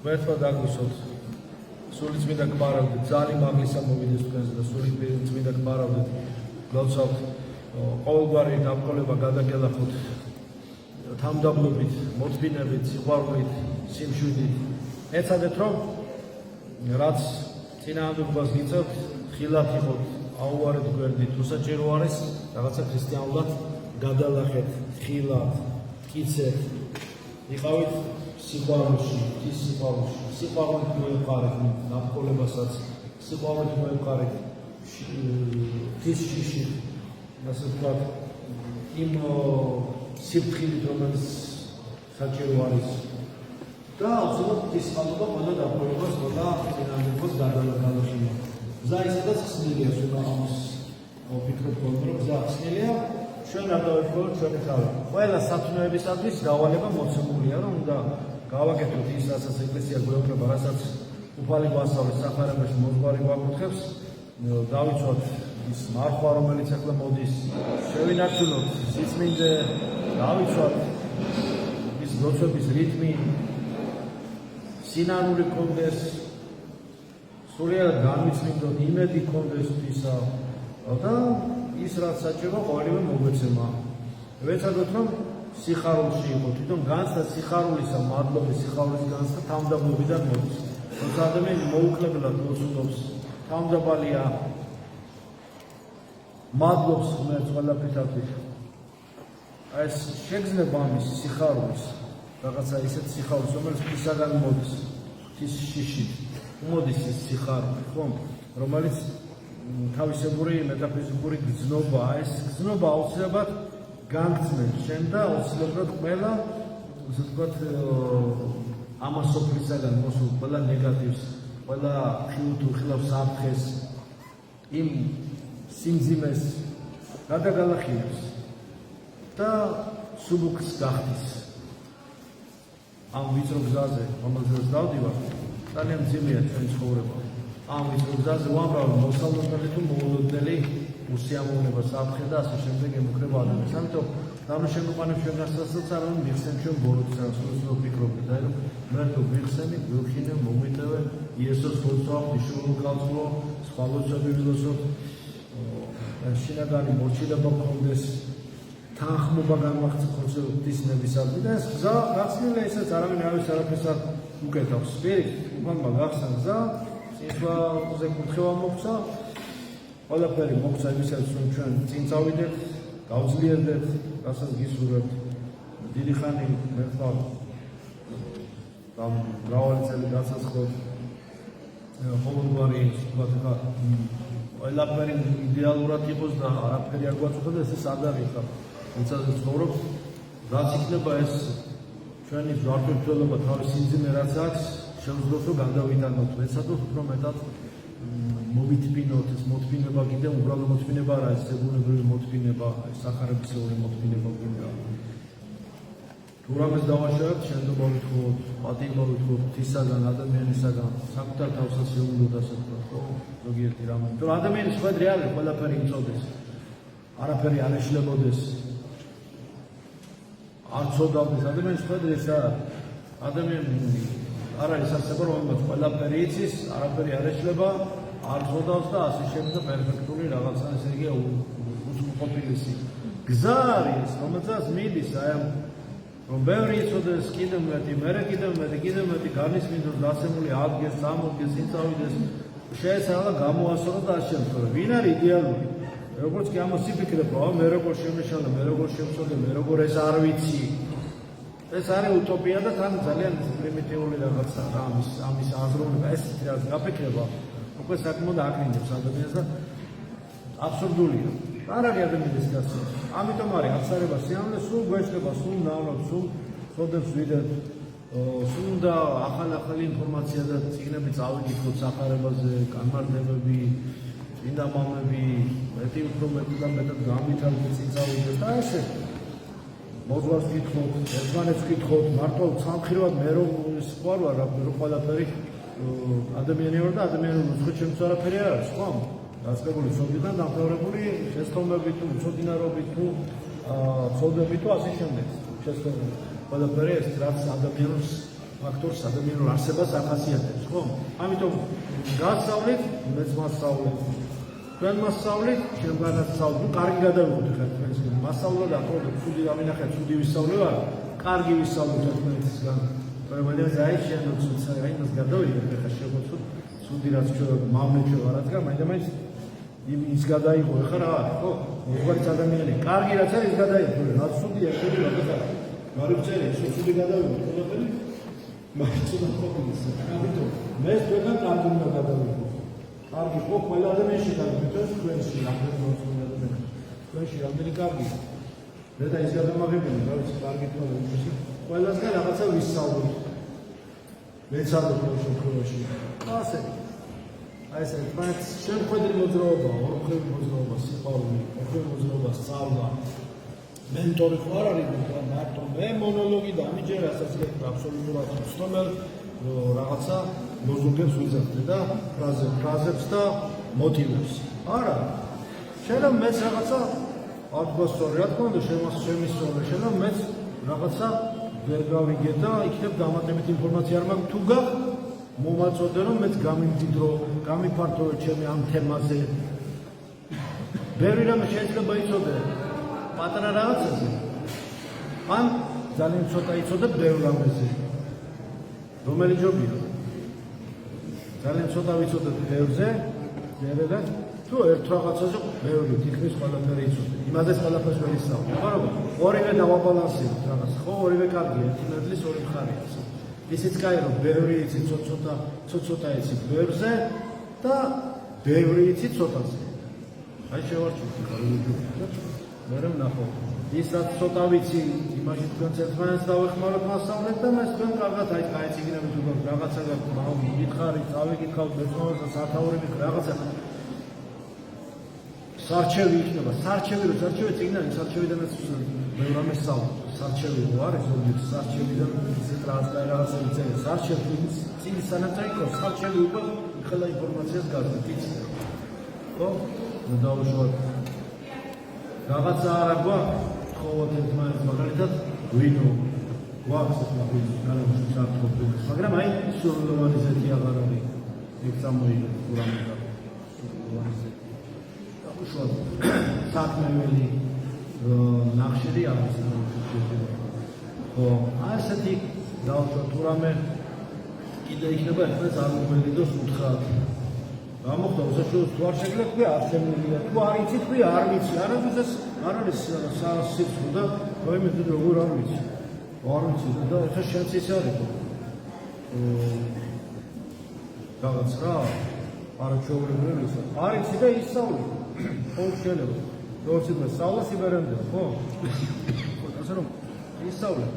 გვერდმა დაგვისოთ სული წმინდა გმარავდით ძალიან მაგლისა მოვიდეს თქვენზე და სული წმინდა გმარავდით გლოცავთ ყოველგვარი დამკოლება გადაგელახოთ თამდაბლობით მოთმინებით სიყვარულით სიმშვიდით ეცადეთ რომ რაც წინააღმდეგობას გიწევთ ხილად იყოთ აუარეთ გვერდით თუ საჭირო არის რაღაცა ქრისტიანულად გადალახეთ ხილად კიცეთ იყავით სიყვარულში ის სიყვარულით მოეყარეთ დამკოლებასაც სიყვარულით მოეყარეთ ის შიში ასე ვთქვათ იმ სიფრთხილით რომელიც საჭირო არის და უბრალოდ ის ხალხობა ყველა დამკოლებას ყველა წინააღმდეგობას გადალახება გზა ისედაც ხსნილია სულ ამას ვფიქრობ რომ გზა ხსნილია ჩვენ არ დავეფიქროთ ჩვენი თავი ყველა სათნოებისათვის დავალება მოცემულია რომ უნდა გავაკეთოთ ის რასაც ეკლესია გვეუბნება რასაც უფალი გვასწავლეს სახარებაში მოძღვარი გვაკურთხებს დავიცვათ ის მარხვა რომელიც ახლა მოდის შევინარჩუნოთ სიწმინდე დავიცვათ ის ლოცვების რიტმი სინანული კონდეს სულიერად განვიცნიდოთ იმედი კონდეს ღვთისა და ის რაც საჭირო ყოველივე მოგვეცემა ვეცადოთ რომ სიხარულში იყო თვითონ განცდა სიხარულისა მადლობის სიხარულის განცდა თამდაბლობიდან მოდის როცა ადამიანი მოუკლებლად ლოცულობს თამდაბალია მადლობს ღმერთს ყველაფრისათვის ეს შეგრძნება ამის სიხარულის რაღაცა ისეთ სიხარულს რომელიც ღვთისაგან მოდის ღვთის შიშით მოდის ეს სიხარული ხომ რომელიც თავისებური მეტაფიზიკური გრძნობა ეს გრძნობა აუცილებლად განგრძნებს შენ და აუცილებლად ყველა ასე ვთქვათ ამას სოფლისაგან მოსულ ყველა ნეგატივს ყველა ხილავ საფრთხეს იმ სიმძიმეს გადაგალახინებს და სუბუქს გახდის ამ ვიწრო გზაზე რომელზეც დავდივარ ძალიან მძიმეა ჩვენი ცხოვრება ამ ვიწრო გზაზე უამრავი მოსალოდნელი თუ მოულოდნელი უსიამოვნება საფრთხე და ასე შემდეგ ემუქრება ადამიანს ამიტომ დამშემოყვანებს ჩვენ გასაცდელს არ უნდა მიხსენ ჩვენ ბოროტს რა სულ ვფიქრობთ და რომ მერტო ვიხსენი ვიხინე მომიტევე იესოს ხოცვა ისურულ კალწულო სხვა ლოცვები ვილოცოთ შინაგანი მორჩილება გქონდეს თანხმობა განმახცე ღვთის ნებისადმი და ეს გზა გახსნილია ისაც არავინ არავის არაფერს არ უკეთავს პირით უფალმა გახსნა გზა სიყვარულზე კურთხევა მოხდა ყველაფერი მოხდა იმისათვის რომ ჩვენ წინ წავიდეთ გავძლიერდეთ რასაც გისურვებთ დიდი ხანი მერტყვა და მრავალი წელი გასაცხოთ ყოველგვარი ვთქვათ ხა ყველაფერი იდეალურად იყოს და არაფერი არ გვაწუხდეს ეს არ დაღიხა თუმცა ცხოვრობ რაც იქნება ეს ჩვენი ჯვარდმცველობა თავის სიმძიმე რაც აქვს შევძლოთ რომ გადავიტანოთ ეცადოთ უფრო მეტად მოვითმინოთ ეს მოთმინება კიდევ უბრალო მოთმინება არა ეს ზებუნებრივი მოთმინება სახარებისეული მოთმინება გინდა თუ რამეს დავაშავებთ შენდობა ვითხოვოთ პატიმრობა ვითხოვოთ ღვთისაგან ადამიანისაგან საკუთარ თავსაც შეუძლოთ ასე ვთქვათ ხო ზოგიერთი რამე თუ ადამიანის ხვედრი არის ყველაფერი იწოდეს არაფერი არ ეშლებოდეს არ ცოდავდეს ადამიანის ხვედრი ეს ადამიანი არ არის არსება რომელმაც ყველაფერი იცის არაფერი არ ეშლება არ ცოდავს და ასე შემდეგ პერფექტული რაღაცა ესე იგი უცხოპილისი გზა არის რომელსაც მიდის აი ამ რომ ბევრი იცოდეს კიდევ მეტი მერე კიდევ მეტი განისმინოს დაცემული ადგეს წამოდგეს წავიდეს შეეცალა გამოასწრო და ასე შემდეგ ვინ არის იდეალური როგორც კი ამას იფიქრებო მე როგორ შემეშალა მე როგორ შემწოდე მე როგორ ეს არ ვიცი ეს არის უტოპია და თან ძალიან პრიმიტიული რაღაცა რა ამის აზროვნება ეს რაც გაფიქრება უკვე საკმაოდ აკრინებს ადამიანს და აბსურდულია არ არის ადამიანის გასწრება ამიტომ არის აღსარება სიამოვნე სულ გვეშლება სულ ნავნად სულ ხოდებს ვიდეთ სულ და ახალი ინფორმაცია და წიგნები წავიკითხოთ სახარებაზე განმარტებები წინდა მამები მეტი უფრო მეტი და მეტად განვითარებული წინ წავიდეთ და ესე მოძღვარს ვკითხოთ ერთმანეთს ვკითხოთ მარტო სამხრივად მე რომ სხვა რა ყველაფერი ადამიანი ვარ და ადამიანური უცხოეთ შემწ არაფერი არ არის ხო დასწრებული სოფიდან დამთავრებული შეცდომებით თუ უცოდინარობით თუ ცოდებით თუ ასე შემდეგ შეცდომებით ყველაფერი ეს რაც ადამიანს ფაქტორს ადამიანურ არსებას ახასიათებს, ხო? ამიტომ გასწავლით, მეც მასწავლეთ. თქვენ მასწავლით, შემდგარაც სწავლთ, კარგი გადავიღოთ ხა თქვენს მასწავლა და ხო, ცუდი გამინახეთ, ცუდი ვისწავლება, კარგი ვისწავლოთ ერთმანეთისგან. პრობლემა ზაი შემოცუცა, რაიმას გადავიღეთ ხა შემოცუთ, ცუდი რაც მავნეჩვე ვარადგა, მაინდა-მაინც ის გადაიღო ხა რა, ხო? მოგვარიც ადამიანი, კარგი რაც არის გადაიღო, რაც ცუდია, ცუდი რა. გარიფწერი, ცუდი გადავიღოთ, ყველაფერი მაგცუდა ყოფილის. ამიტომ მე თქვენთან კარგი უნდა გადავიღო. კარგი ხო ყველა ადამიანში გადაგიტოს თქვენში რამდენი ადამიანია. თქვენში რამდენი კარგი. მე და ის გადამაღებული, რა ვიცი, კარგი თქო იმისი. ყველასგან რაღაცა ვისწავლოთ. მეც არ ვქონს ოქროში. ასე. აი ესე თქვენს შემხედრი მოძრაობა, ორმხრივი მოძრაობა, სიყვარული, ორმხრივი მოძრაობა, სწავლა. მენტორი ხო არ არის მარტო მე მონოლოგი და ამიჯერ ასაცილებ აბსოლუტურად უცნობელ რაღაცა ლოზუნგებს ვიზარდე და ფრაზებს და მოტივებს. არა. შეიძლება მეც რაღაცა არ გვასწორი, რა თქმა უნდა, შემისწორე, შეიძლება მეც რაღაცა ვერ გავიგე და იქნებ დამატებით ინფორმაცია არ მაქვს თუ გაქვს მომაწოდე რომ მეც გამიმდიდრო, გამიფართოვე ჩემი ამ თემაზე. ბევრი რამე შეიძლება იცოდე პატარა რაღაცაზე. ან ძალიან ცოტა იცოდე ბევრ რამეზე. რომელი ჯობია? ძალიან ცოტა ვიცოდე ბევრზე, მერე თუ ერთ რაღაცაზე ბევრი თითქმის ყველაფერი იცოდე. იმასაც ყველაფერს ვერ ისწავლე. მაგრამ ორივე დავაბალანსირებ რაღაც. ხო, ორივე კარგია, ერთი მედლის ორი მხარეა. ისიც კაი რომ ბევრი იცი ცოტა იცი ბევრზე და ბევრი იცი ცოტაზე. აი შევარჩიე ხარ. მერე ვნახო. ის რაც ცოტა ვიცი, იმაში თქვენს ერთმანეთს დავეხმაროთ მასწავლეთ და მას თქვენ კარგად აი წიგნები თუ გაქვს რაღაცა გითხარი, წავიკითხავთ მეცნიერებასა, სათაურებით რაღაცა სარჩევი იქნება. სარჩევი რო სარჩევი წიგნები, სარჩევიდანაც ბევრ რამეს სწავლობ. სარჩევი რო არის, ზოგადად სარჩევიდან ისეთ რაღაცა იწერა. სარჩევი წიგნის სანაცვლოდ იყო, სარჩევი უკვე ხელა ინფორმაციას გაზრდით. ხო? დავუშვათ რაღაცა არა გვაქვს, თხოვოთ ერთმანეთს მაგალითად ვინო გვაქვს ეს მაგალითად საფრთხე, მაგრამ აი სულოვანი ზეთი აღარ არის. იქ წამოიღეთ რამე და დავუშვათ საქმეველი ნახშირი არის. ხო, ასეთი დავუშვათ რამე კიდე იქნება ერთმანეთს არ მოგველიდოს უთხრათ. გამოხდა უსაშუალო თუ არ შეგიძლია თქვი არ შემიძლია თუ არ იცი თქვი არ ვიცი არამედ არ არის სიცხე და ვაიმე თუ როგორ არ ვიცი და ეხლა შენც ის არის რაღაც რა არაჩვეულებრივი არ იცი და ისწავლე ხო შეიძლება როგორც ითქვა სწავლას იბერემდა ხო ასე რომ ისწავლე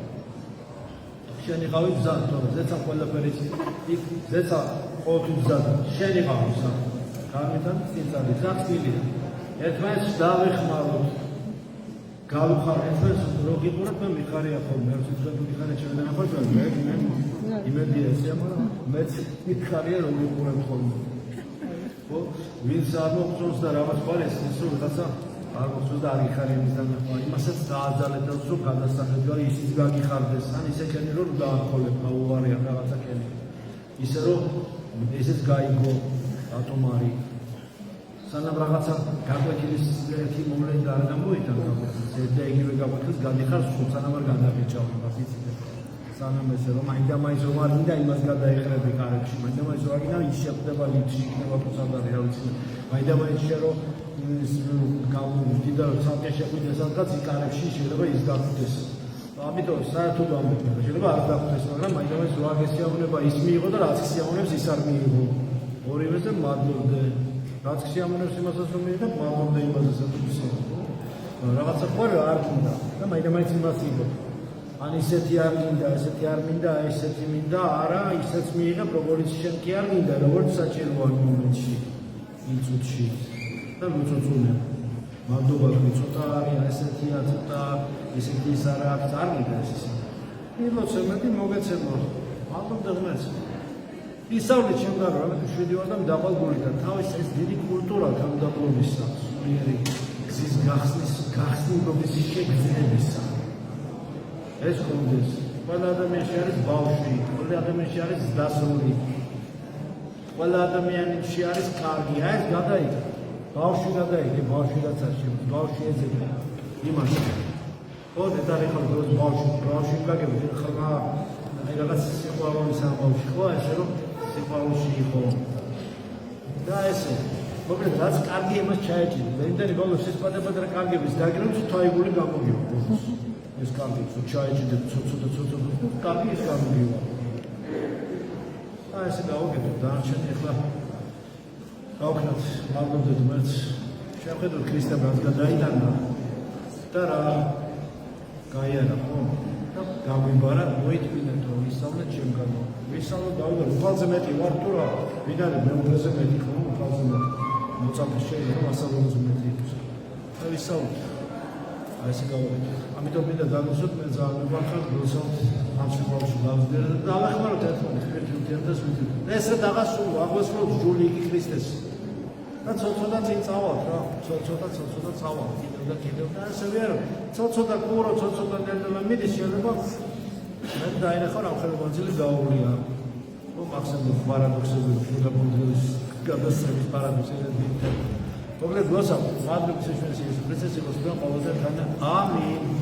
შენი ყავი ბზად თორე ზეცა ყველაფერი იქ ზეცა ყოველთვის ბზად შენი ყავი სა გამიდან წინწადი ძახილი ერთმანეთს დავეხმაროთ გავხარ ერთმანეთს როგიყურებ მე მიხარია ხოლმე ერთ სიტყვაში მიხარია ჩემთან ახლა მე იმედია ესე მაგრამ მეც მიხარია როგიყურებ ხოლმე ხო ვინც არ მოგწონს და რაღაც პარეს ისო რაღაცა არ მოგწონს და არ იხარია მის დანახვა იმასაც დააძალეთ და ზოგ გადასახებია ისიც გაგიხარდეს ან ისე ქენი რომ დაახოლებ აუარია რაღაცა ქენი ისე რომ ესეც გაიგო ატომარი სანამ რაღაცა გაგვექილის ერთი მომენტი არ გამოიტან გაგვექილს და იგივე გაგვექილს გადიხარ სულ სანამ არ გადაგეჭავ იმას იცით სანამ ესე რომ მაინდა-მაინც რომ არ მინდა იმას გადაეხრები კარებში მაინდა-მაინც რომ აგინა ის შეხვდება ლიფტში იქნება პოსადარი რა ვიცი მაინდა-მაინც შერო გამოვიდა საერთოდ შეხვიდა სადღაც კარებში შეიძლება ის გაგვდეს ამიტომ საერთოდ ამბობ შეიძლება არ გაგვდეს მაგრამ მაინდა-მაინც რო აგესიამონება ის მიიღო და რაც სიამოვნებს ის არ მიიღო ორივეზე მადლობდე რაც სიამოვნებს იმასაც რომ მიიღო მადლობდე იმასაც რაღაცა ყوار არ მინდა და მაინდა-მაინც იმას იღო ან ისეთი არ მინდა ესეთი არ მინდა ესეთი მინდა არა ისეც მიიღებ როგორც შენ კი არ მინდა როგორც საჭიროა მომენტში იმ წუთში და მოწოწუნე მადლობა რომ ცოტა არის ესეთია ცოტა ისეთი ის არა აქვს არ მინდა ეს ისე იმოცემეთი მოგეცემა მადლობა ღმერთს ისავლე ჩემგან რომ შვიდი ვარ და მდაბალგული და თავის ეს დიდი კულტურა თავდაპირველისა სულიერი გზის გახსნილობის შეგრძნებისა ეს კონდეს ყველა ადამიანში არის ბავშვი, ყველა ადამიანში არის დასრული, ყველა ადამიანში არის კარგი, აი ეს გადაიგე. ბავშვი გადაიგე, ბავშვი რაც არჩევს, ბავშვი ეძებდა იმაში. ხო, დედალიხარ დროს ბავშვი გაგებდი ხმა, აი რაღაც სიყვარულის ამბავში, ხო, ესე რომ სიყვარულში იყო. და ესე, მოკლედ რაც კარგი იმას ჩაეჭიდა. და იმდენი ბოლოს ის პატარ-პატარა კარგების დაგროვს თაიგული გამოგივა. ეს კარგი ჩაეჭიდა ცოტა, კარგი ის გამოგივა. ეს გავაკეთებ დანარჩენი ახლა გავქნათ მადლობდეთ მერც შევხედოთ ქრისტემ რაც გადაიტანა და რა გაიარა ხო და გავიბარა მოითმინეთ რომ ვისწავლეთ ჩემგან ვისწავლოთ დავიბარო უხალზე მეტი ვარ თუ რა ვიდრე მეუღლეზე მეტი ხო უხალზე მეტი მოწაფე შეიძლება მასალებზე მეტი იყოს და ვისწავლოთ აი ესე გავაკეთე ამიტომ მინდა დაგუსოთ მე ძალიან მოგახსოვთ გულსავთ ამშვენებში გავზდერ და დავახმაროთ ერთმანეთს ერთმანეთს და სულ ესე დაღასულ აღვესრულთ ჯული იგი ქრისტეს და ცოტა წინ წავალთ რა ცოტა წავალთ კიდევ და ასე ვერო ცოტა კურო ცოტა ნელ-ნელა მიდის შეიძლება მე დაინახო რა ხელმოძილი გაუვლია ხო მაქსიმუმ პარადოქსები და მომდევნოს გადასწრების პარადოქსები მოკლედ გლოსავ მადლობთ შეშვენს ის პროცესი გოსდან ყოველდღე ამინ